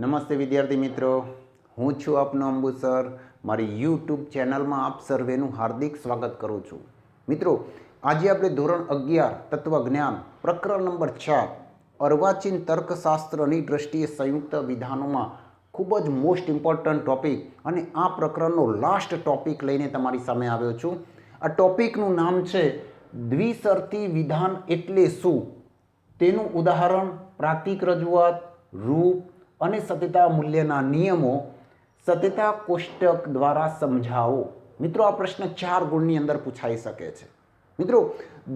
નમસ્તે વિદ્યાર્થી મિત્રો, હું છું આપનો અંબુ સર. મારી યુટ્યુબ ચેનલમાં આપ સર્વેનું હાર્દિક સ્વાગત કરું છું. મિત્રો, આજે આપણે ધોરણ 11 તત્વજ્ઞાન પ્રકરણ નંબર 4 અર્વાચીન તર્કશાસ્ત્રની દ્રષ્ટિએ સંયુક્ત વિધાનોમાં ખૂબ જ મોસ્ટ ઇમ્પોર્ટન્ટ ટોપિક અને આ પ્રકરણનો લાસ્ટ ટોપિક લઈને તમારી સામે આવ્યો છું. આ ટોપિકનું નામ છે દ્વિશરતી વિધાન એટલે શું, તેનું ઉદાહરણ, પ્રાતિક રજૂઆત, રૂપ અને સત્યતા મૂલ્યના નિયમો સત્યતા કોષ્ટક દ્વારા સમજાવો. મિત્રો, આ પ્રશ્ન 4 ગુણની અંદર પૂછાઈ શકે છે. મિત્રો,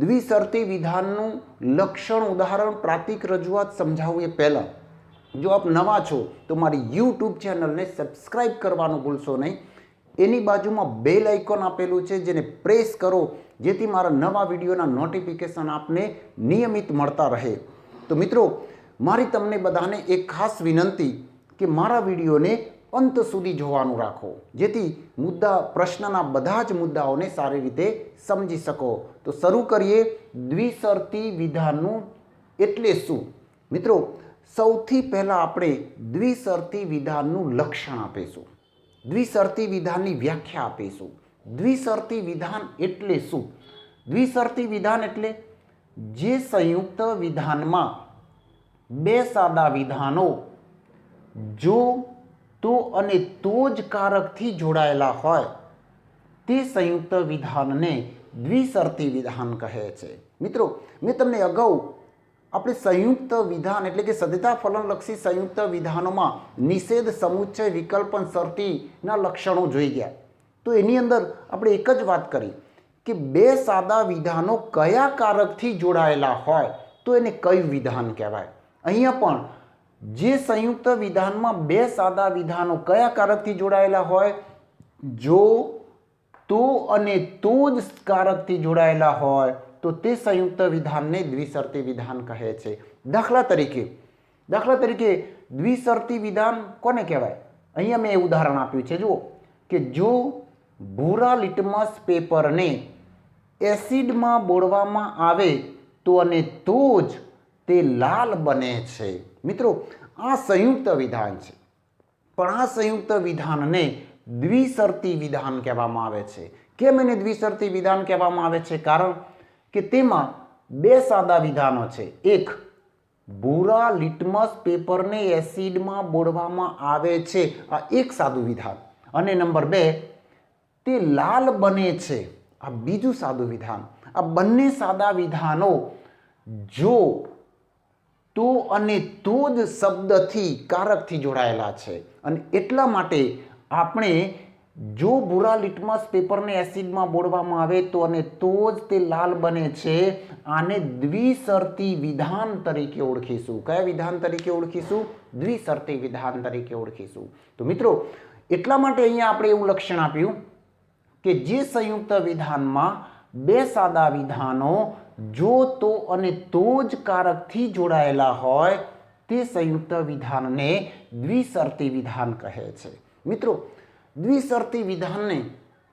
દ્વિશરતી વિધાનનું લક્ષણ, ઉદાહરણ, પ્રાતિક રજૂઆત સમજાવવું એ પહેલાં જો આપ નવા છો તો મારી યુટ્યુબ ચેનલને સબસ્ક્રાઈબ કરવાનું ભૂલશો નહીં. એની બાજુમાં બેલ આઇકોન આપેલું છે, જેને પ્રેસ કરો જેથી મારા નવા વિડીયોના નોટિફિકેશન આપને નિયમિત મળતા રહે. તો મિત્રો, મારી તમને બધાને એક ખાસ વિનંતી કે મારા વિડીયોને અંત સુધી જોવાનું રાખો, જેથી પ્રશ્નના બધા જ મુદ્દાઓને સારી રીતે સમજી શકો. તો શરૂ કરીએ. દ્વિશરતી વિધાનનું એટલે શું? મિત્રો, સૌથી પહેલાં આપણે દ્વિશરતી વિધાનનું લક્ષણ આપીશું, દ્વિશરતી વિધાનની વ્યાખ્યા આપીશું. દ્વિશરતી વિધાન એટલે શું? દ્વિશરતી વિધાન એટલે જે સંયુક્ત વિધાનમાં બે સાદા વિધાનો જો, તો અને તો જ કારકથી જોડાયેલા હોય તે સંયુક્ત વિધાનને દ્વિશરતી વિધાન કહે છે. મિત્રો, મેં તમને અગાઉ આપણે સંયુક્ત વિધાન એટલે કે સત્યતા ફલનલક્ષી સંયુક્ત વિધાનોમાં નિષેધ, સમુચ્ચય, વિકલ્પન, શરતીના લક્ષણો જોઈ ગયા. તો એની અંદર આપણે એક જ વાત કરી કે બે સાદા વિધાનો કયા કારકથી જોડાયેલા હોય તો એને કયું વિધાન કહેવાય. અહીંયા પણ જે સંયુક્ત વિધાનમાં બે સાદા વિધાનો કયા કારકથી જોડાયેલા હોય, જો, તો અને તો જ કારકથી જોડાયેલા હોય તો તે સંયુક્ત વિધાનને દ્વિશરતી વિધાન કહે છે. દાખલા તરીકે દ્વિશરતી વિધાન કોને કહેવાય? અહીંયા મેં ઉદાહરણ આપ્યું છે. જુઓ કે જો ભૂરા લિટમસ પેપરને એસિડમાં બોળવામાં આવે તો અને તો જ તે લાલ બને છે. મિત્રો, આ સંયુક્ત વિધાન છે, પણ આ સંયુક્ત વિધાનને દ્વિશરતી વિધાન કહેવામાં આવે છે. કેમ એને દ્વિશરતી વિધાન કહેવામાં આવે છે? કારણ કે તેમાં બે સાદા વિધાનો છે. એક, ભૂરા લિટમસ પેપરને એસિડમાં બોળવામાં આવે છે, આ એક સાદું વિધાન. અને નંબર 2, તે લાલ બને છે, આ બીજું સાદું વિધાન. આ બંને સાદા વિધાનો જો, તો અને તો જ શબ્દથી, કારકથી જોડાયેલા છે. અને એટલા માટે આપણે જો ભૂરા લિટમસ પેપરને એસિડમાં બોળવામાં આવે તો અને તો જ તે લાલ બને છે, આને દ્વિશરતી વિધાન તરીકે ઓળખીશું. કયા વિધાન તરીકે ઓળખીશું? દ્વિશરતી વિધાન તરીકે ઓળખીશું. તો મિત્રો, એટલા માટે અહીંયા આપણે એવું લક્ષણ આપ્યું કે જે સંયુક્ત વિધાનમાં બે સાદા વિધાનો જો, તો અને તો જ કારકથી જોડાયેલા હોય તે સંયુક્ત વિધાનને દ્વિશરતી વિધાન કહે છે. મિત્રો, દ્વિશરતી વિધાનને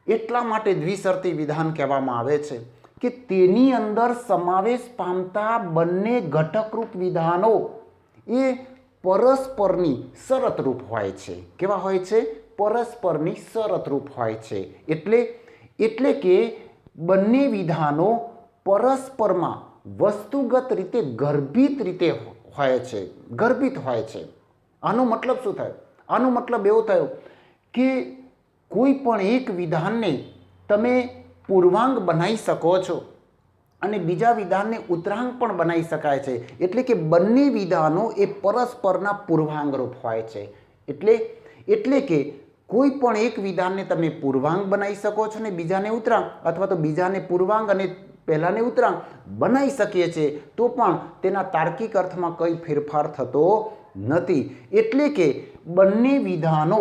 એટલા માટે દ્વિશરતી વિધાન કહેવામાં આવે છે કે તેની અંદર સમાવેશ પામતા બંને ઘટકરૂપ વિધાનો એ પરસ્પરની શરતરૂપ હોય છે. કેવા હોય છે? પરસ્પરની શરતરૂપ હોય છે. એટલે કે બંને વિધાનો પરસ્પરમાં વસ્તુગત રીતે ગર્ભિત હોય છે. આનો મતલબ શું થયો? આનો મતલબ એવો થયો કે કોઈ પણ એક વિધાનને તમે પૂર્વાંગ બનાવી શકો છો અને બીજા વિધાનને ઉત્તરાંગ પણ બનાવી શકાય છે. એટલે કે બંને વિધાનો એ પરસ્પરના પૂર્વાંગરૂપ હોય છે. એટલે કે કોઈ પણ એક વિધાનને તમે પૂર્વાંગ બનાવી શકો છો ને બીજાને ઉત્તરાંગ, અથવા તો બીજાને પૂર્વાંગ અને પહેલાને ઉત્તરાંગ બનાવી શકીએ છીએ તો પણ તેના તાર્કિક અર્થમાં કંઈ ફેરફાર થતો નથી. એટલે કે બંને વિધાનો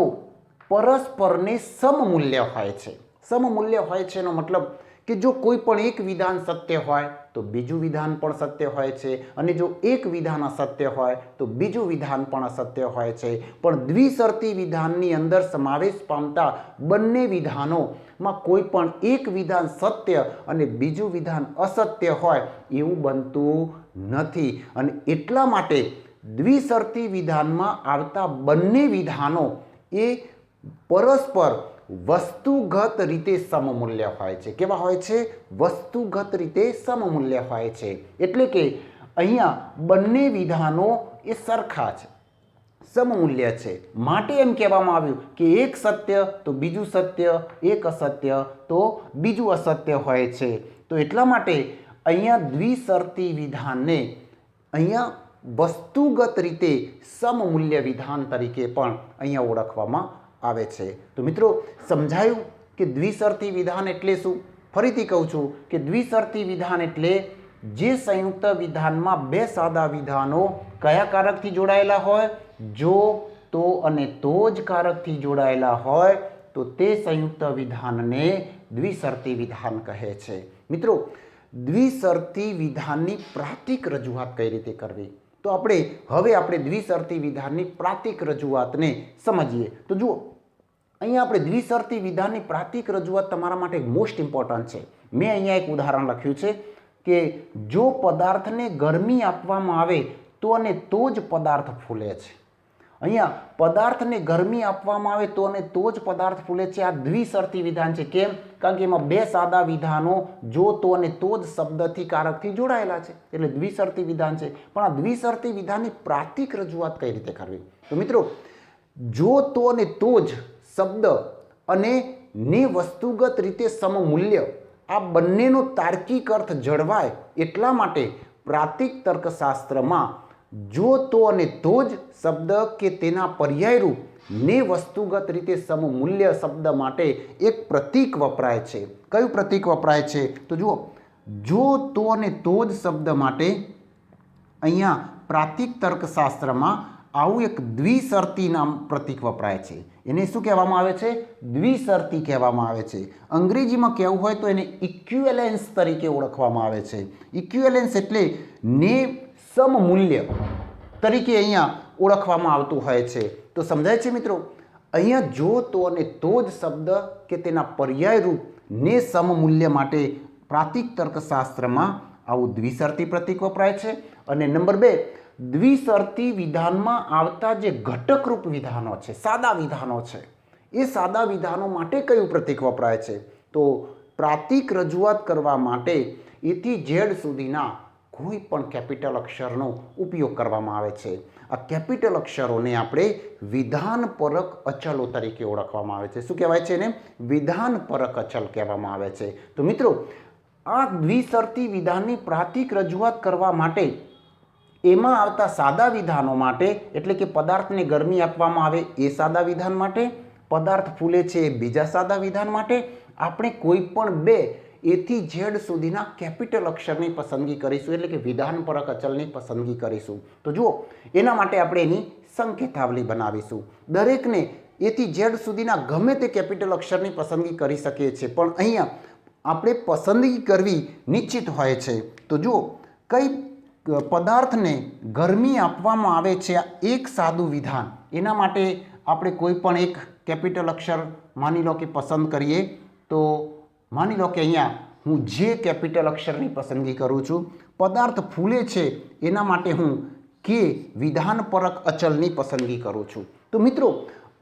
પરસ્પરને સમમૂલ્ય હોય છે. સમમૂલ્ય હોય છે એનો મતલબ કે જો કોઈ પણ એક વિધાન સત્ય હોય તો બીજું વિધાન પણ સત્ય હોય છે, અને જો એક વિધાન અસત્ય હોય તો બીજું વિધાન પણ અસત્ય હોય છે. પણ દ્વિશરતી વિધાનની અંદર સમાવેશ પામતા બંને વિધાનોમાં કોઈ પણ એક વિધાન સત્ય અને બીજું વિધાન અસત્ય હોય એવું બનતું નથી. અને એટલા માટે દ્વિશરતી વિધાનમાં આવતા બંને વિધાનો એ પરસ્પર વસ્તુગત રીતે સમમૂલ્ય હોય છે. કેવા હોય છે? વસ્તુગત રીતે સમમૂલ્ય હોય છે. એટલે કે અહીંયા બંને વિધાનો એ સરખા છે, સમમૂલ્ય છે. માટે એમ કહેવામાં આવ્યું કે એક સત્ય તો બીજું સત્ય, એક અસત્ય તો બીજું અસત્ય હોય છે. તો એટલા માટે અહીંયા દ્વિશરતી વિધાનને અહીંયા વસ્તુગત રીતે સમમૂલ્ય વિધાન તરીકે પણ અહીંયા ઓળખવામાં આવે છે. તો મિત્રો, સમજાયું કે દ્વિશરતી વિધાન એટલે શું? ફરીથી કહું છું કે દ્વિશરતી વિધાન એટલે જે સંયુક્ત વિધાનમાં બે સાદા વિધાનો કયા કારકથી જોડાયેલા હોય? જો, તો અને તો જ કારકથી જોડાયેલા હોય તો તે સંયુક્ત વિધાનને દ્વિશરતી વિધાન કહે છે. મિત્રો, દ્વિશરતી વિધાનની પ્રાતિક રજૂઆત કઈ રીતે કરવી? તો આપણે દ્વિશરતી વિધાનની પ્રાતિક રજૂઆતને સમજીએ. તો જુઓ, અહીંયા આપણે દ્વિશરતી વિધાનની પ્રાતિક રજૂઆત તમારા માટે મોસ્ટ ઇમ્પોર્ટન્ટ છે. મેં અહીંયા એક ઉદાહરણ લખ્યું છે કે જો પદાર્થને ગરમી આપવામાં આવે તો અને તો જ પદાર્થ ફૂલે છે. અહીંયા પદાર્થને ગરમી આપવામાં આવે તો અને તો જ પદાર્થ ફૂલે છે. આ દ્વિશરતી વિધાન છે. કેમ? કારણ કે એમાં બે સાદા વિધાનો જો, તો અને તો જ શબ્દથી કારકથી જોડાયેલા છે, એટલે દ્વિશરતી વિધાન છે. પણ આ દ્વિશરતી વિધાનની પ્રાતિક રજૂઆત કઈ રીતે કરવી? તો મિત્રો, જો, તો અને તો જ શબ્દ અને ને વસ્તુગત રીતે સમમૂલ્ય આ બંનેનો તાર્કિક અર્થ જળવાય એટલા માટે પ્રાતિક તર્કશાસ્ત્રમાં જો, તો અને તો જ શબ્દ કે તેના પર્યાયરૂપ ને વસ્તુગત રીતે સમમૂલ્ય શબ્દ માટે એક પ્રતીક વપરાય છે. કયું પ્રતીક વપરાય છે? તો જુઓ, જો, તો અને તો જ શબ્દ માટે અહીંયા પ્રાતિક તર્કશાસ્ત્રમાં આવું એક દ્વિશરતી નામ પ્રતીક વપરાય છે. એને શું કહેવામાં આવે છે? દ્વિશરતી કહેવામાં આવે છે. અંગ્રેજીમાં કહેવું હોય તો એને ઇક્વિવેલન્સ તરીકે ઓળખવામાં આવે છે. ઇક્વિવેલન્સ એટલે ને સમમૂલ્ય તરીકે અહીંયા ઓળખવામાં આવતું હોય છે. તો સમજાય છે મિત્રો? અહીંયા જો, તો અને તો જ શબ્દ કે તેના પર્યાયરૂપ ને સમમૂલ્ય માટે પ્રાતિક તર્કશાસ્ત્રમાં આવું દ્વિશરતી પ્રતીક વપરાય છે. અને નંબર 2, દ્વિશરતી વિધાનમાં આવતા જે ઘટકરૂપ વિધાનો છે, સાદા વિધાનો છે, એ સાદા વિધાનો માટે કયું પ્રતીક વપરાય છે? તો પ્રાતિક રજૂઆત કરવા માટે એથી ઝેડ સુધીના કોઈ પણ કેપિટલ અક્ષરનો ઉપયોગ કરવામાં આવે છે. આ કેપિટલ અક્ષરોને આપણે વિધાનપરક અચલો તરીકે ઓળખવામાં આવે છે. શું કહેવાય છે એને? વિધાનપરક અચલ કહેવામાં આવે છે. તો મિત્રો, આ દ્વિશરતી વિધાનની પ્રાતિક રજૂઆત કરવા માટે એમાં આવતા સાદા વિધાનો માટે, એટલે કે પદાર્થને ગરમી આપવામાં આવે એ સાદા વિધાન માટે, પદાર્થ ફૂલે છે એ બીજા સાદા વિધાન માટે આપણે કોઈ પણ 2 એથી ઝેડ સુધીના કેપિટલ અક્ષરની પસંદગી કરીશું, એટલે કે વિધાનપરક અચલની પસંદગી કરીશું. તો જુઓ, એના માટે આપણે એની સંકેતાવલી બનાવીશું. દરેકને એથી ઝેડ સુધીના ગમે તે કેપિટલ અક્ષરની પસંદગી કરી શકીએ છીએ, પણ અહીંયા આપણે પસંદગી કરવી નિશ્ચિત હોય છે. તો જુઓ, કઈ પદાર્થને ગરમી આપવામાં આવે છે આ એક સાદું વિધાન, એના માટે આપણે કોઈ પણ એક કેપિટલ અક્ષર માની લો કે પસંદ કરીએ. તો માની લો કે અહીંયા હું જે કેપિટલ અક્ષરની પસંદગી કરું છું. પદાર્થ ફૂલે છે એના માટે હું કે વિધાનપરક અચલની પસંદગી કરું છું. તો મિત્રો,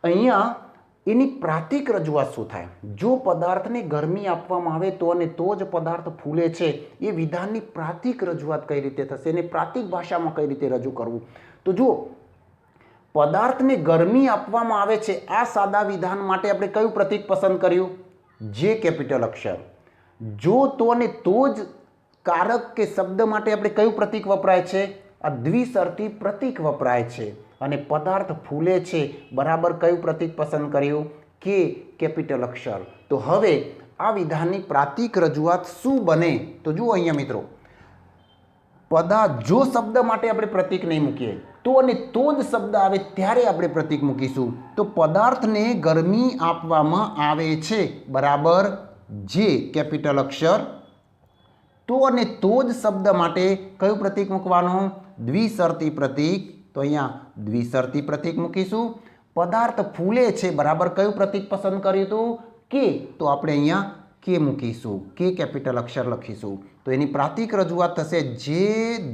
અહીંયા એની પ્રાતિક રજૂઆત શું થાય? જો પદાર્થને ગરમી આપવામાં આવે તો અને તો જ પદાર્થ ફૂલે છે, એ વિધાનની પ્રાતિક રજૂઆત કઈ રીતે થશે? એને પ્રાતિક ભાષામાં કઈ રીતે રજૂ કરવું? તો જુઓ, પદાર્થને ગરમી આપવામાં આવે છે આ સાદા વિધાન માટે આપણે કયું પ્રતીક પસંદ કર્યું? જે કેપિટલ અક્ષર. જો, તો અને તો જ કારક કે શબ્દ માટે આપણે કયું પ્રતીક વપરાય છે? આ દ્વિશરતી પ્રતીક વપરાય છે. અને પદાર્થ ફૂલે છે બરાબર કયું પ્રતીક પસંદ કર્યું? કે કેપિટલ અક્ષર. તો હવે આ વિધાનની પ્રાતિક રજૂઆત શું બને? તો જુઓ અહીંયા મિત્રો, જો શબ્દ માટે આપણે પ્રતીક નહીં મૂકીએ, તો અને તો જ શબ્દ આવે ત્યારે આપણે પ્રતીક મૂકીશું. તો પદાર્થને ગરમી આપવામાં આવે છે બરાબર જે કેપિટલ અક્ષર, તો અને તો જ શબ્દ માટે કયું પ્રતીક મૂકવાનું? દ્વિશરતી પ્રતીક. તો અહીંયા દ્વિશરતી પ્રતીક મૂકીશું. પદાર્થ ફૂલે છે બરાબર કયું પ્રતીક પસંદ કર્યું હતું? કે. તો આપણે અહીંયા કે મૂકીશું, કે કેપિટલ અક્ષર લખીશું. તો એની પ્રાતિક રજૂઆત થશે જે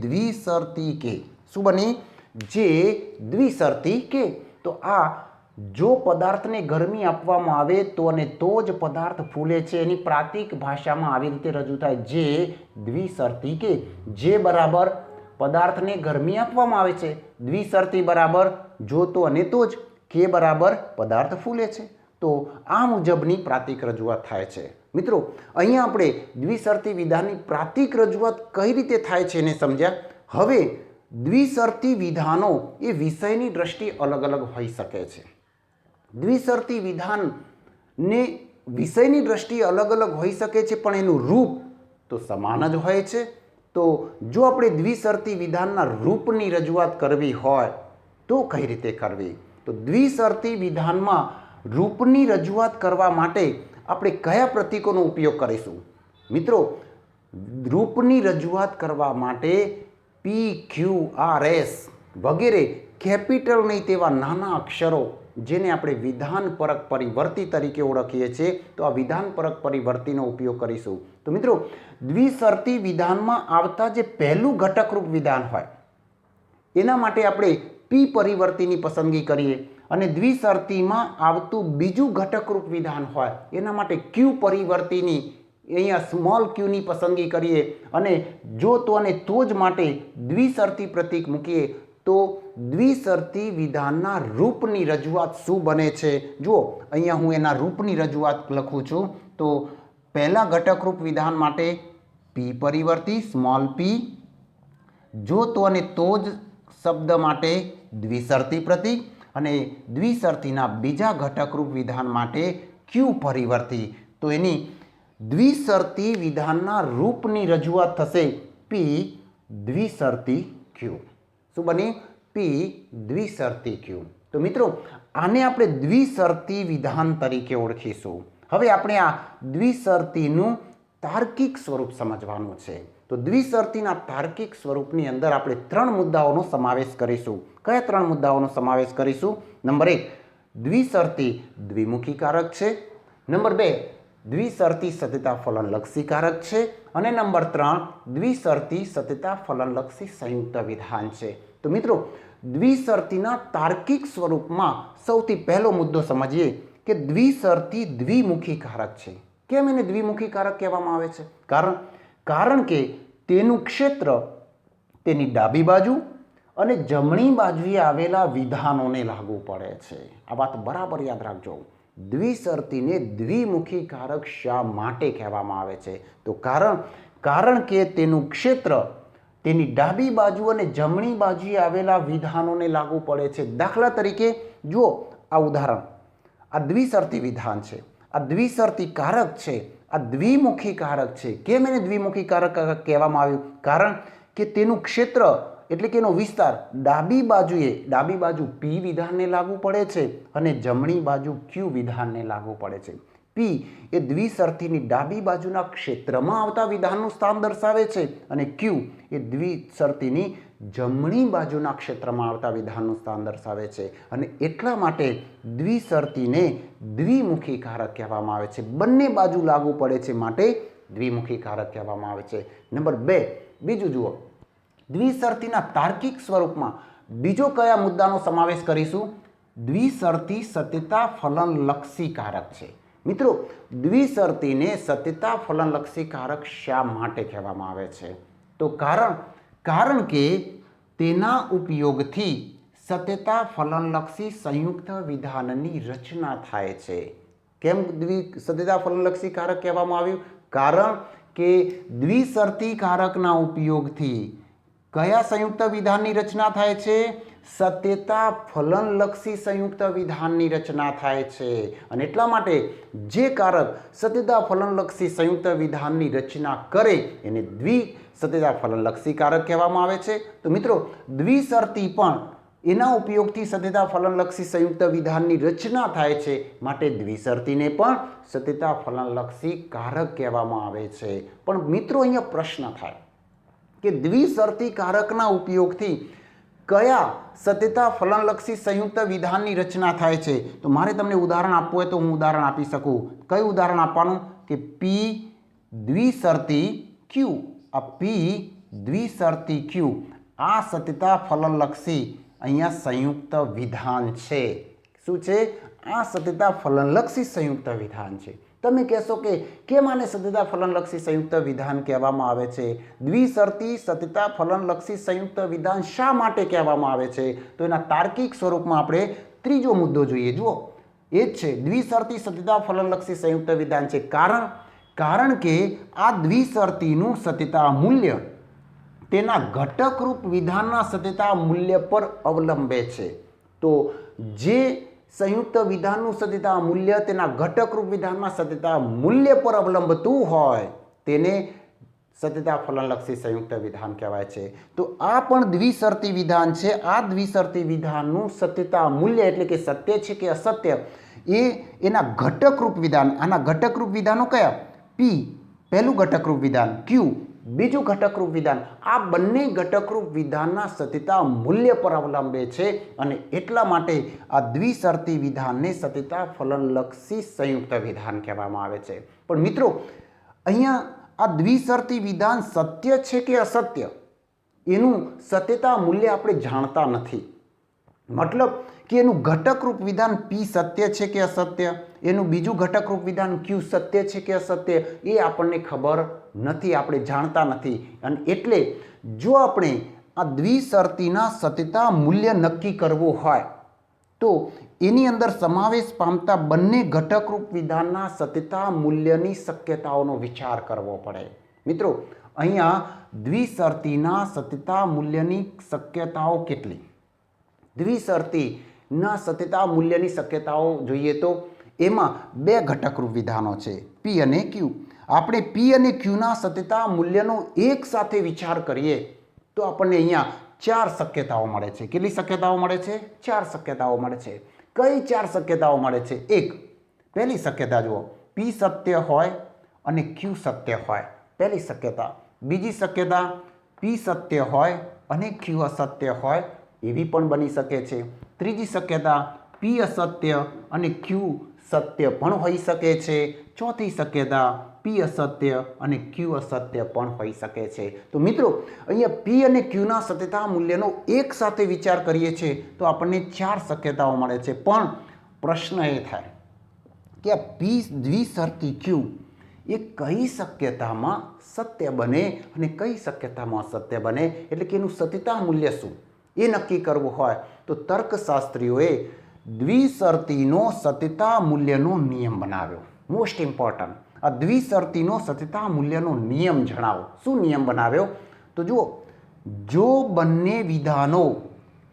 દ્વિશરતી કે. શું બની? જે દ્વિશર્તી કે તો આ જો પદાર્થને ગરમી આપવામાં આવે તો અને તો જ પદાર્થ ફૂલે છે એની પ્રાતિક ભાષામાં આવી રીતે રજૂ થાય જે દ્વિશર્તી કે જે બરાબર પદાર્થને ગરમી આપવામાં આવે છે દ્વિશર્તી બરાબર જો તો અને તો જ કે બરાબર પદાર્થ ફૂલે છે તો આ મુજબની પ્રાતિક રજૂઆત થાય છે મિત્રો અહીંયા આપણે દ્વિશર્તી વિધાનની પ્રાતિક રજૂઆત કઈ રીતે થાય છે એને સમજ્યા હવે દ્વિશર્તી વિધાનો એ વિષયની દ્રષ્ટિએ અલગ અલગ હોઈ શકે છે દ્વિશર્તી વિધાનને વિષયની દ્રષ્ટિએ અલગ અલગ હોઈ શકે છે પણ એનું રૂપ તો સમાન જ હોય છે તો જો આપણે દ્વિશર્તી વિધાનના રૂપની રજૂઆત કરવી હોય તો કઈ રીતે કરવી તો દ્વિશર્તી વિધાનમાં રૂપની રજૂઆત કરવા માટે આપણે કયા પ્રતીકોનો ઉપયોગ કરીશું મિત્રો રૂપની રજૂઆત કરવા માટે PQRS વગેરે કેપિટલ નહીં તેવા નાના અક્ષરો જેને આપણે વિધાનપરક પરિવર્તી તરીકે ઓળખીએ છીએ તો આ વિધાનપરક પરિવર્તીનો ઉપયોગ કરીશું તો મિત્રો દ્વિશર્તી વિધાનમાં આવતા જે પહેલું ઘટકરૂપ વિધાન હોય એના માટે આપણે P પરિવર્તીની પસંદગી કરીએ અને દ્વિશર્તીમાં આવતું બીજું ઘટકરૂપ વિધાન હોય એના માટે Q પરિવર્તીની અહીંયા સ્મોલ q ની પસંદગી કરીએ અને જો તો અને તો જ માટે દ્વિશર્તી પ્રતીક મૂકીએ તો દ્વિશર્તી વિધાનના રૂપની રજૂઆત શું બને છે જુઓ અહીંયા હું એના રૂપની રજૂઆત લખું છું તો પહેલા ઘટકરૂપ વિધાન માટે P પરિવર્તી સ્મોલ p જો તો અને તો જ શબ્દ માટે દ્વિશર્તી પ્રતીક અને દ્વિશર્તીના બીજા ઘટકરૂપ વિધાન માટે Q પરિવર્તી તો એની દ્વિશર્તી વિધાનના રૂપની રજૂઆત થશે P દ્વિશર્તી Q શું બની P દ્વિશર્તી Q તો મિત્રો આને આપણે દ્વિશર્તી વિધાન તરીકે ઓળખીશું હવે આપણે આ દ્વિશર્તીનું તાર્કિક સ્વરૂપ સમજવાનું છે તો દ્વિશર્તીના તાર્કિક સ્વરૂપની અંદર આપણે ત્રણ મુદ્દાઓનો સમાવેશ કરીશું કયા ત્રણ મુદ્દાઓનો સમાવેશ કરીશું નંબર 1 દ્વિશર્તી દ્વિમુખી કારક છે નંબર 2 દ્વિશર્તી સત્યતા ફલનલક્ષી કારક છે અને નંબર 3 દ્વિશર્તી સત્યતા ફલનલક્ષી સંયુક્ત વિધાન છે તો મિત્રો દ્વિશર્તીના તાર્કિક સ્વરૂપમાં સૌથી પહેલો મુદ્દો સમજીએ કે દ્વિશર્તી દ્વિમુખી કારક છે કેમ એને દ્વિમુખી કારક કહેવામાં આવે છે કારણ કે તેનું ક્ષેત્ર તેની ડાબી બાજુ અને જમણી બાજુએ આવેલા વિધાનોને લાગુ પડે છે આ વાત બરાબર યાદ રાખજો દ્વિશર્તીને દ્વિમુખી કારક શા માટે કહેવામાં આવે છે તો કારણ કે તેનું ક્ષેત્ર તેની ડાબી બાજુ અને જમણી બાજુએ આવેલા વિધાનોને લાગુ પડે છે દાખલા તરીકે જુઓ આ ઉદાહરણ આ દ્વિશર્તી વિધાન છે આ દ્વિશર્તી કારક છે આ દ્વિમુખી કારક છે કેમ એને દ્વિમુખી કારક કહેવામાં આવ્યું કારણ કે તેનું ક્ષેત્ર એટલે કે એનો વિસ્તાર ડાબી બાજુ P વિધાનને લાગુ પડે છે અને જમણી બાજુ Q વિધાનને લાગુ પડે છે P એ દ્વિશર્તીની ડાબી બાજુના ક્ષેત્રમાં આવતા વિધાનનું સ્થાન દર્શાવે છે અને Q એ દ્વિશર્તીની જમણી બાજુના ક્ષેત્રમાં આવતા વિધાનનું સ્થાન દર્શાવે છે અને એટલા માટે દ્વિશર્તીને દ્વિમુખી કારક કહેવામાં આવે છે બંને બાજુ લાગુ પડે છે માટે દ્વિમુખી કારક કહેવામાં આવે છે નંબર 2 બીજું જુઓ દ્વિશર્તીના તાર્કિક સ્વરૂપમાં બીજો કયા મુદ્દાનો સમાવેશ કરીશું દ્વિશર્તી સત્યતા ફલનલક્ષી કારક છે મિત્રો દ્વિશર્તીને સત્યતા ફલનલક્ષી કારક શા માટે કહેવામાં આવે છે તો કારણ કે તેના ઉપયોગથી સત્યતા ફલનલક્ષી સંયુક્ત વિધાનની રચના થાય છે કેમ સત્યતા ફલનલક્ષી કારક કહેવામાં આવ્યું કારણ કે દ્વિશર્તી કારકના ઉપયોગથી કયા સંયુક્ત વિધાનની રચના થાય છે સત્યતા ફલનલક્ષી સંયુક્ત વિધાનની રચના થાય છે અને એટલા માટે જે કારક સત્યતા ફલનલક્ષી સંયુક્ત વિધાનની રચના કરે એને સત્યતા ફલનલક્ષી કારક કહેવામાં આવે છે તો મિત્રો દ્વિશર્તી પણ એના ઉપયોગથી સત્યતા ફલનલક્ષી સંયુક્ત વિધાનની રચના થાય છે માટે દ્વિશર્તીને પણ સત્યતા ફલનલક્ષી કારક કહેવામાં આવે છે પણ મિત્રો અહીંયા પ્રશ્ન થાય કે દ્વિશર્તી કારકના ઉપયોગથી કયા સત્યતા ફલનલક્ષી સંયુક્ત વિધાનની રચના થાય છે તો મારે તમને ઉદાહરણ આપવું હોય તો હું ઉદાહરણ આપી શકું કયું ઉદાહરણ આપવાનું કે P દ્વિશર્તી Q આ P દ્વિશર્તી Q આ સત્યતા ફલનલક્ષી અહીંયા સંયુક્ત વિધાન છે. શું છે? આ સત્યતા ફલનલક્ષી સંયુક્ત વિધાન છે. તમે કહેશો કે કેમ આને સત્યતા ફલનલક્ષી સંયુક્ત વિધાન કહેવામાં આવે છે? દ્વિશરતી સત્યતા ફલનલક્ષી સંયુક્ત વિધાન શા માટે કહેવામાં આવે છે? તો એના તાર્કિક સ્વરૂપમાં આપણે ત્રીજો મુદ્દો જોઈએ. જુઓ, એ જ છે દ્વિશરતી સત્યતા ફલનલક્ષી સંયુક્ત વિધાન છે. કારણ કે આ દ્વિશરતીનું સત્યતા મૂલ્ય તેના ઘટકરૂપ વિધાનના સત્યતા મૂલ્ય પર અવલંબે છે. તો જે સંયુક્ત વિધાનનું સત્યતા મૂલ્ય તેના ઘટકરૂપ વિધાનના સત્યતા મૂલ્ય પર અવલંબતું હોય તેને સત્યતા ફલનલક્ષી સંયુક્ત વિધાન કહેવાય છે. તો આ પણ દ્વિશરતી વિધાન છે. આ દ્વિશરતી વિધાનનું સત્યતા મૂલ્ય એટલે કે સત્ય છે કે અસત્ય એ એના ઘટકરૂપ વિધાન, આના ઘટકરૂપ વિધાનો કયા? પી પહેલું ઘટકરૂપ વિધાન, ક્યુ બીજું ઘટકરૂપ વિધાન. આ બંને ઘટકરૂપ વિધાનના સત્યતા મૂલ્ય પર અવલંબે છે અને એટલા માટે આ દ્વિશરતી વિધાનને સત્યતા ફલનલક્ષી સંયુક્ત વિધાન કહેવામાં આવે છે. પણ મિત્રો, અહીંયા આ દ્વિશરતી વિધાન સત્ય છે કે અસત્ય એનું સત્યતા મૂલ્ય આપણે જાણતા નથી. મતલબ કે એનું ઘટકરૂપ વિધાન પી સત્ય છે કે અસત્ય, એનું બીજું ઘટકરૂપ વિધાન ક્યુ સત્ય છે કે અસત્ય એ આપણને ખબર નથી, આપણે જાણતા નથી. અને એટલે જો આપણે આ દ્વિશરતીના સત્યતા મૂલ્ય નક્કી કરવું હોય તો એની અંદર સમાવેશ પામતા બંને ઘટકરૂપ વિધાનના સત્યતા મૂલ્યની શક્યતાઓનો વિચાર કરવો પડે. મિત્રો, અહીંયા દ્વિશરતીના સત્યતા મૂલ્યની શક્યતાઓ કેટલી? દ્વિશરતીના સત્યતા મૂલ્યની શક્યતાઓ જોઈએ તો એમાં બે ઘટકરૂપ વિધાનો છે, પી અને ક્યુ. આપણે પી અને ક્યુના સત્યતા મૂલ્યનો એક સાથે વિચાર કરીએ તો આપણને અહીંયા 4 શક્યતાઓ મળે છે. કેટલી શક્યતાઓ મળે છે? 4 શક્યતાઓ મળે છે. કઈ 4 શક્યતાઓ મળે છે? એક, પહેલી શક્યતા જુઓ, પી સત્ય હોય અને ક્યુ સત્ય હોય, પહેલી શક્યતા. બીજી શક્યતા, પી સત્ય હોય અને ક્યુ અસત્ય હોય, એવી પણ બની શકે છે. ત્રીજી શક્યતા, પી અસત્ય અને ક્યુ સત્ય પણ હોઈ શકે છે. ચોથી શક્યતા, પી અસત્ય અને ક્યુ અસત્ય પણ હોઈ શકે છે. તો મિત્રો, અહીંયા પી અને ક્યુના સત્યતા મૂલ્યનો એક સાથે વિચાર કરીએ છીએ તો આપણને 4 શક્યતાઓ મળે છે. પણ પ્રશ્ન એ થાય કે આ પી દ્વિશરતી ક્યુ એ કઈ શક્યતામાં સત્ય બને અને કઈ શક્યતામાં અસત્ય બને, એટલે કે એનું સત્યતા મૂલ્ય શું એ નક્કી કરવું હોય તો તર્કશાસ્ત્રીઓએ દ્વિશરતીનો સત્યતા મૂલ્યનો નિયમ બનાવ્યો. મોસ્ટ ઇમ્પોર્ટન્ટ, આ દ્વિશરતીનો સત્યતા મૂલ્યનો નિયમ જણાવો. શું નિયમ બનાવ્યો? તો જુઓ, જો બંને વિધાનો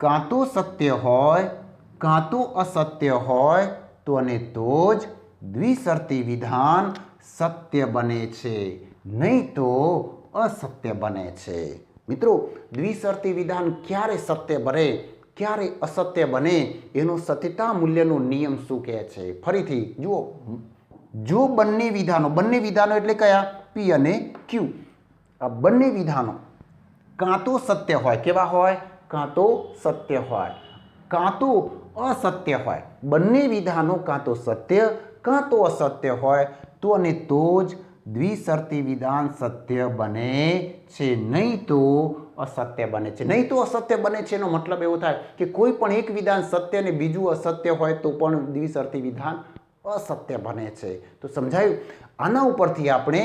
કાં તો સત્ય હોય કાં તો અસત્ય હોય તો અને તો જ દ્વિશરતી વિધાન સત્ય બને છે, નહીં તો અસત્ય બને છે. મિત્રો, દ્વિશરતી વિધાન ક્યારે સત્ય બને ક્યારે અસત્ય બને એનો સત્યતા મૂલ્યનો નિયમ શું કહે છે? ફરીથી જુઓ, જો બંને વિધાનો એટલે કયા? પી અને ક્યુ. આ બંને વિધાનો કાં તો સત્ય હોય, કેવા હોય? કાં તો સત્ય હોય કાં તો અસત્ય હોય. બંને વિધાનો કાં તો સત્ય કાં તો અસત્ય હોય તો અને તો જ દ્વિશરતી વિધાન સત્ય બને છે, નહીં તો અસત્ય બને છે. નહીં તો અસત્ય બને છે એનો મતલબ એવો થાય કે કોઈ પણ એક વિધાન સત્ય અને બીજું અસત્ય હોય તો પણ દ્વિશરતી વિધાન અસત્ય બને છે. તો સમજાયું? આના ઉપરથી આપણે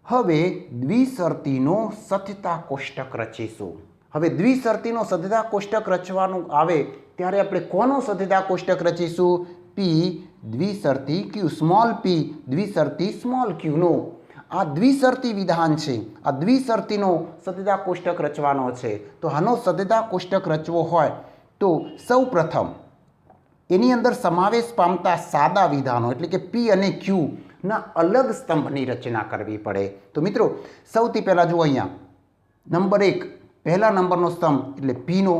હવે દ્વિશરતીનો સત્યતા કોષ્ટક રચીશું. હવે દ્વિશરતીનો સત્યતા કોષ્ટક રચવાનું આવે ત્યારે આપણે કોનો સત્યતા કોષ્ટક રચીશું? પી દ્વિશરતી ક્યુ, સ્મોલ પી દ્વિશરતી સ્મોલ ક્યુનો. આ દ્વિશરતી વિધાન છે, આ દ્વિશરતીનો સત્યતા કોષ્ટક રચવાનો છે. તો આનો સત્યતા કોષ્ટક રચવો હોય તો સૌ પ્રથમ એની અંદર સમાવેશ પામતા સાદા વિધાનો એટલે કે પી અને ક્યુ ના અલગ સ્તંભની રચના કરવી પડે. તો મિત્રો, સૌથી પહેલાં જુઓ, અહીંયા નંબર 1, પહેલા નંબરનો સ્તંભ એટલે પીનો,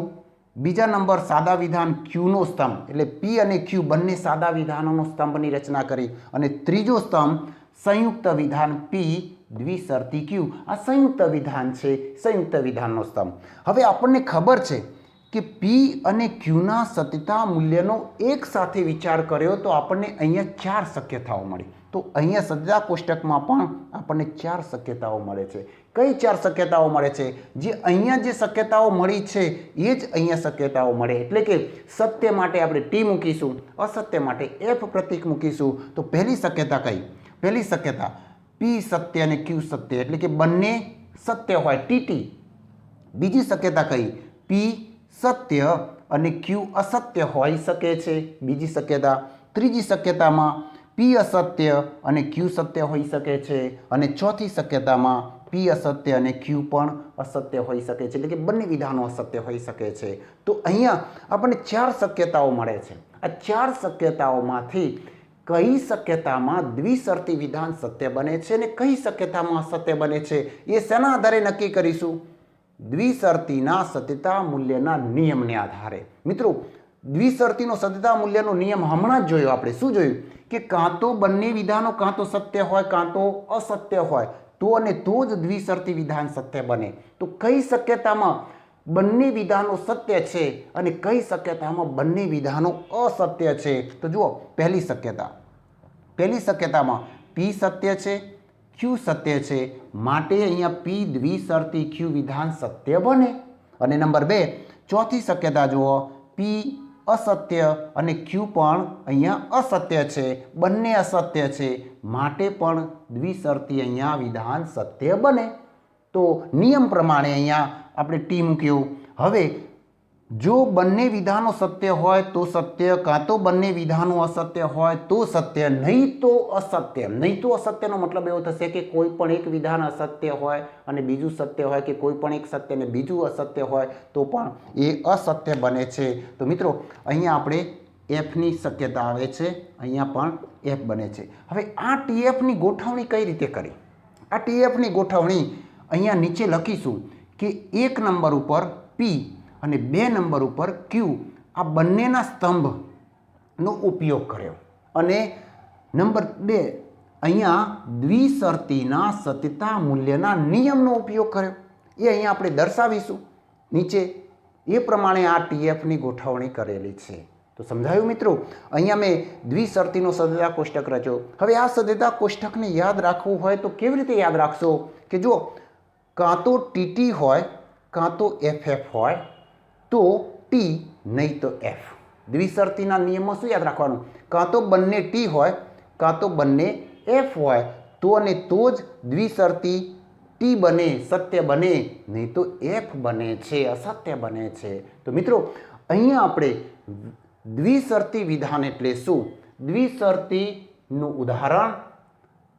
બીજા નંબર સાદા વિધાન ક્યુનો સ્તંભ એટલે પી અને ક્યુ બંને સાદા વિધાનોનો સ્તંભની રચના કરી, અને ત્રીજો સ્તંભ સંયુક્ત વિધાન પી દ્વિશરતી ક્યુ. આ સંયુક્ત વિધાન છે, સંયુક્ત વિધાનનો સ્તંભ. હવે આપણને ખબર છે કે પી અને ક્યુના સત્યતા મૂલ્યનો એક સાથે વિચાર કર્યો તો આપણને અહીંયા 4 શક્યતાઓ મળી. તો અહીંયા સજ્જા કોષ્ટકમાં પણ આપણને 4 શક્યતાઓ મળે છે. કઈ 4 શક્યતાઓ મળે છે? જે અહીંયા જે શક્યતાઓ મળી છે એ જ અહીંયા શક્યતાઓ મળે. એટલે કે સત્ય માટે આપણે ટી મૂકીશું, અસત્ય માટે એફ પ્રતીક મૂકીશું. તો પહેલી શક્યતા કઈ? પહેલી શક્યતા પી સત્ય અને ક્યુ સત્ય, એટલે કે બંને સત્ય હોય, ટીટી. બીજી શક્યતા કઈ? પી સત્ય અને ક્યુ અસત્ય હોઈ શકે છે, બીજી શક્યતા. ત્રીજી શક્યતામાં પી અસત્ય અને ક્યુ સત્ય હોઈ શકે છે, અને ચોથી શક્યતામાં પી અસત્ય અને ક્યુ પણ અસત્ય હોઈ શકે છે, એટલે કે બંને વિધાનો અસત્ય હોઈ શકે છે. તો અહીંયા આપણને 4 શક્યતાઓ મળે છે. આ 4 શક્યતાઓમાંથી કઈ શક્યતામાં દ્વિશર્તી વિધાન સત્ય બને છે અને કઈ શક્યતામાં અસત્ય બને છે એ શેના આધારે નક્કી કરીશું? દ્વિશર્તીના સત્યતા મૂલ્યના નિયમને આધારે. મિત્રો, દ્વિશર્તીનો સત્યતા મૂલ્યનો નિયમ હમણાં જ જોયો આપણે. શું જોયું? કે કાં તો બંને વિધાનો કાં તો સત્ય હોય કાં તો અસત્ય હોય, તો અને તો જ દ્વિશર્તી વિધાન સત્ય બને. તો કઈ શક્યતામાં બંને વિધાનો સત્ય છે અને કઈ શક્યતામાં બંને વિધાનો અસત્ય છે? તો જુઓ, પહેલી શક્યતામાં પી સત્ય છે, ક્યુ સત્ય છે, માટે અહીંયા પી દ્વિશર્તી ક્યુ વિધાન સત્ય બને. અને નંબર 2, ચોથી શક્યતા જુઓ, પી અસત્ય અને ક્યુ પણ અહીંયા અસત્ય છે, બંને અસત્ય છે, માટે પણ દ્વિશર્તી અહીંયા વિધાન સત્ય બને. તો નિયમ પ્રમાણે અહીંયા આપણે ટી મૂક્યું. હવે જો બંને વિધાનો સત્ય હોય તો સત્ય, કાં તો બંને વિધાનો અસત્ય હોય તો સત્ય, નહીં તો અસત્ય. નહીં તો અસત્યનો મતલબ એવો થશે કે કોઈ પણ એક વિધાન અસત્ય હોય અને બીજું સત્ય હોય, કે કોઈ પણ એક સત્ય અને બીજું અસત્ય હોય તો પણ એ અસત્ય બને છે. તો મિત્રો, અહીંયા આપણે એફની શક્યતા આવે છે, અહીંયા પણ એફ બને છે. હવે આ ટીએફની ગોઠવણી કઈ રીતે કરી? આ ટીએફની ગોઠવણી અહીંયા નીચે લખીશું કે 1 નંબર ઉપર પી અને 2 નંબર ઉપર ક્યુ, આ બંનેના સ્તંભનો ઉપયોગ કર્યો. અને નંબર 2 અહીંયા દ્વિશર્તીના સત્યતા મૂલ્યના નિયમનો ઉપયોગ કર્યો. એ અહીંયા આપણે દર્શાવીશું નીચે. એ પ્રમાણે આ ટીએફની ગોઠવણી કરેલી છે. તો સમજાયું મિત્રો? અહીંયા મેં દ્વિશર્તીનો સત્યતા કોષ્ટક રચ્યો. હવે આ સત્યતા કોષ્ટકને યાદ રાખવું હોય તો કેવી રીતે યાદ રાખશો? કે જો કાં તો ટીટી હોય કાં તો એફએફ હોય તો ટી, નહીં તો એફ. દ્વિશર્તીના નિયમમાં શું યાદ રાખવાનું? કાં તો બંને ટી હોય કાં તો બંને એફ હોય, તો અને તો જ દ્વિશર્તી ટી બને, સત્ય બને, નહીં તો એફ બને છે, અસત્ય બને છે. તો મિત્રો, અહીંયા આપણે દ્વિશર્તી વિધાન એટલે શું? દ્વિશર્તીનું ઉદાહરણ,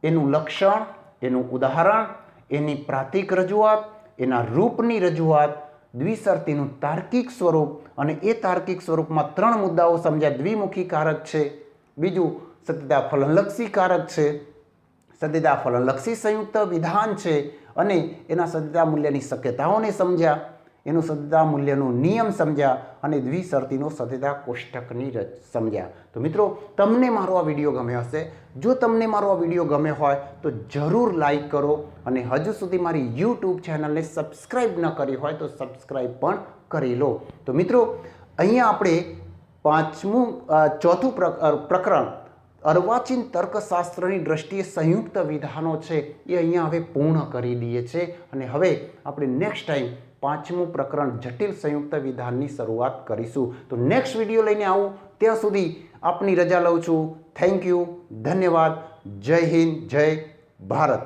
એનું લક્ષણ, એનું ઉદાહરણ, એની પ્રાતિક રજૂઆત, એના રૂપની રજૂઆત, દ્વિશર્તીનું તાર્કિક સ્વરૂપ, અને એ તાર્કિક સ્વરૂપમાં 3 મુદ્દાઓ સમજ્યા. દ્વિમુખી કારક છે, બીજું સત્યતા ફલનલક્ષી કારક છે, સત્યતા ફલનલક્ષી સંયુક્ત વિધાન છે, અને એના સત્યતા મૂલ્યની શક્યતાઓને સમજ્યા, એનું સત્યતા મૂલ્યનો નિયમ સમજ્યા, અને દ્વિશર્તીનો સત્યતા કોષ્ટકની સમજ્યા. તો મિત્રો, તમને મારો આ વિડીયો ગમ્યો હશે. જો તમને મારો આ વિડીયો ગમ્યો હોય તો જરૂર લાઈક કરો, અને હજુ સુધી મારી યુટ્યુબ ચેનલને સબસ્ક્રાઈબ ન કરી હોય તો સબસ્ક્રાઈબ પણ કરી લો. તો મિત્રો, અહીંયા આપણે ચોથું પ્રકરણ અર્વાચીન તર્કશાસ્ત્રની દ્રષ્ટિએ સંયુક્ત વિધાનો છે એ અહીંયા હવે પૂર્ણ કરી દઈએ છીએ. અને હવે આપણે નેક્સ્ટ ટાઈમ 5મું પ્રકરણ જટિલ સંયુક્ત વિધાનની શરૂઆત કરીશું. તો નેક્સ્ટ વિડીયો લઈને આવું. ત્યાં સુધી આપની રજા લઉં છું. થેન્ક યુ, ધન્યવાદ. જય હિન્દ, જય ભારત.